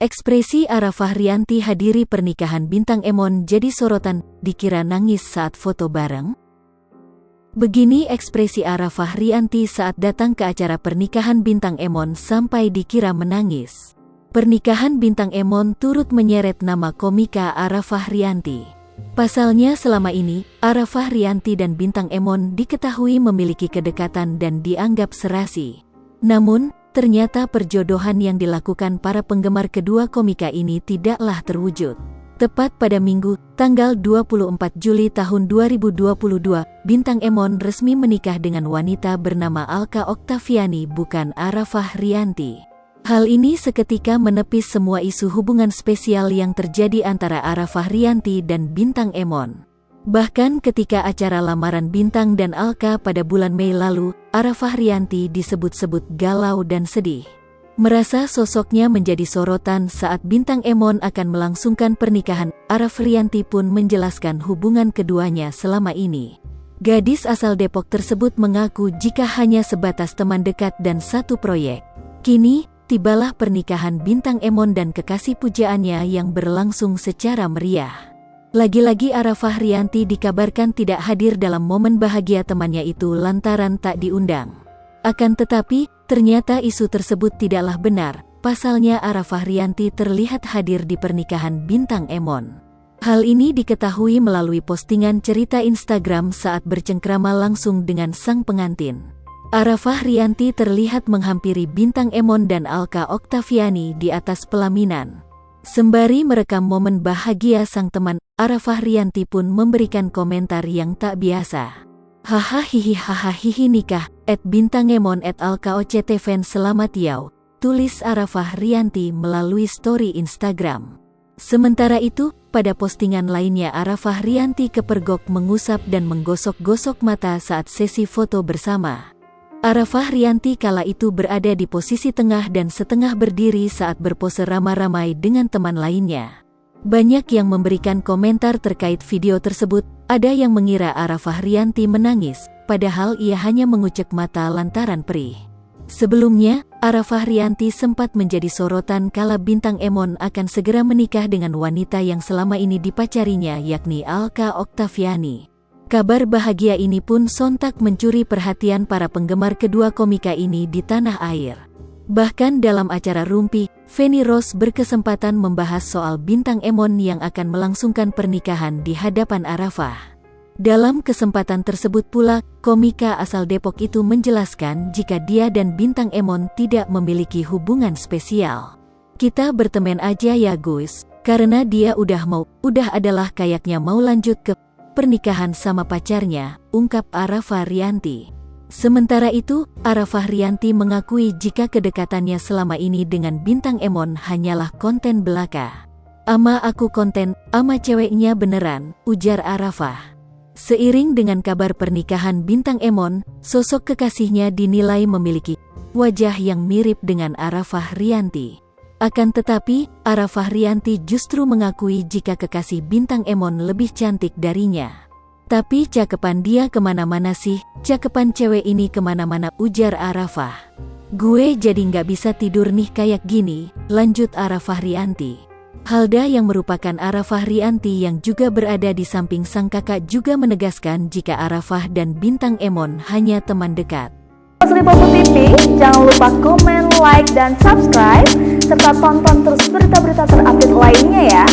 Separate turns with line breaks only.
Ekspresi Arafah Rianti hadiri pernikahan bintang Emon jadi sorotan, dikira nangis saat foto bareng. Begini ekspresi Arafah Rianti saat datang ke acara pernikahan bintang Emon sampai dikira menangis. Pernikahan bintang Emon turut menyeret nama komika Arafah Rianti. Pasalnya selama ini, Arafah Rianti dan bintang Emon diketahui memiliki kedekatan dan dianggap serasi. Namun, ternyata perjodohan yang dilakukan para penggemar kedua komika ini tidaklah terwujud. Tepat pada Minggu, tanggal 24 Juli tahun 2022, bintang Emon resmi menikah dengan wanita bernama Alka Oktaviani bukan Arafah Rianti. Hal ini seketika menepis semua isu hubungan spesial yang terjadi antara Arafah Rianti dan bintang Emon. Bahkan ketika acara lamaran Bintang dan Alka pada bulan Mei lalu, Arafah Rianti disebut-sebut galau dan sedih. Merasa sosoknya menjadi sorotan saat bintang Emon akan melangsungkan pernikahan, Arafah Rianti pun menjelaskan hubungan keduanya selama ini. Gadis asal Depok tersebut mengaku jika hanya sebatas teman dekat dan satu proyek. Kini, tibalah pernikahan bintang Emon dan kekasih pujaannya yang berlangsung secara meriah. Lagi-lagi Arafah Rianti dikabarkan tidak hadir dalam momen bahagia temannya itu lantaran tak diundang. Akan tetapi, ternyata isu tersebut tidaklah benar. Pasalnya Arafah Rianti terlihat hadir di pernikahan bintang Emon. Hal ini diketahui melalui postingan cerita Instagram saat bercengkrama langsung dengan sang pengantin. Arafah Rianti terlihat menghampiri bintang Emon dan Alka Oktaviani di atas pelaminan. Sembari merekam momen bahagia sang teman, Arafah Rianti pun memberikan komentar yang tak biasa. Haha hihi nikah, @bintang Emon @Alka OCT selamat yau, tulis Arafah Rianti melalui story Instagram. Sementara itu, pada postingan lainnya Arafah Rianti kepergok mengusap dan menggosok-gosok mata saat sesi foto bersama. Arafah Rianti kala itu berada di posisi tengah dan setengah berdiri saat berpose ramai-ramai dengan teman lainnya. Banyak yang memberikan komentar terkait video tersebut, ada yang mengira Arafah Rianti menangis, padahal ia hanya mengucek mata lantaran perih. Sebelumnya, Arafah Rianti sempat menjadi sorotan kala bintang Emon akan segera menikah dengan wanita yang selama ini dipacarinya yakni Alka Oktaviani. Kabar bahagia ini pun sontak mencuri perhatian para penggemar kedua komika ini di tanah air. Bahkan dalam acara Rumpi, Feni Rose berkesempatan membahas soal bintang Emon yang akan melangsungkan pernikahan di hadapan Arafah. Dalam kesempatan tersebut pula, komika asal Depok itu menjelaskan jika dia dan bintang Emon tidak memiliki hubungan spesial. Kita berteman aja ya guys, karena dia udah adalah kayaknya mau lanjut ke pernikahan sama pacarnya, ungkap Arafah Rianti. Sementara itu, Arafah Rianti mengakui jika kedekatannya selama ini dengan bintang Emon hanyalah konten belaka. Ama aku konten, ama ceweknya beneran, ujar Arafah. Seiring dengan kabar pernikahan bintang Emon, sosok kekasihnya dinilai memiliki wajah yang mirip dengan Arafah Rianti. Akan tetapi, Arafah Rianti justru mengakui jika kekasih bintang Emon lebih cantik darinya. Tapi cakepan dia kemana-mana sih, cakepan cewek ini kemana-mana, ujar Arafah. Gue jadi nggak bisa tidur nih kayak gini, lanjut Arafah Rianti. Halda yang merupakan Arafah Rianti yang juga berada di samping sang kakak juga menegaskan jika Arafah dan bintang Emon hanya teman dekat.
Lipopo TV, jangan lupa komen, like, dan subscribe, serta tonton terus berita-berita terupdate lainnya ya.